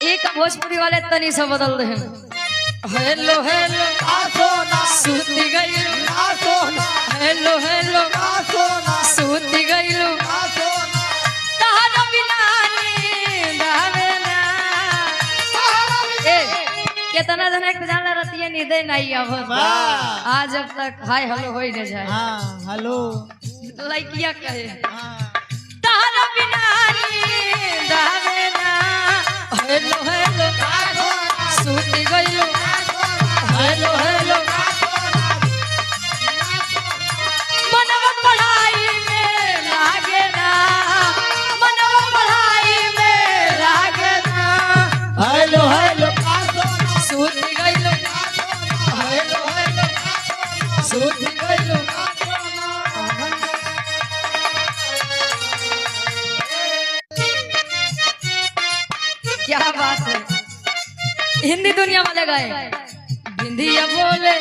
एक भोजपुरी वाले तनी से बदल दे। हेलो हेलो सूती गइलू, हेलो हेलो सूती गइलू, तहरा बिना नींद आवे ना। ए कितना जना के जानला रतिया नींद नहीं आवत। आज जब तक हाय हेलो होई न जाए। हां हेलो लइकिया कहे तहरा बिना नींद आवे ना। हेलो हेलो सूती गइलू, हेलो हेलो मनवा पढ़ाई में लागे ना, मनवा पढ़ाई में लागे ना। हेलो हेलो सूती गइलू, हेलो हेलो सूती गइलू। क्या बात है, हिंदी दुनिया वाले गए, हिंदी बोले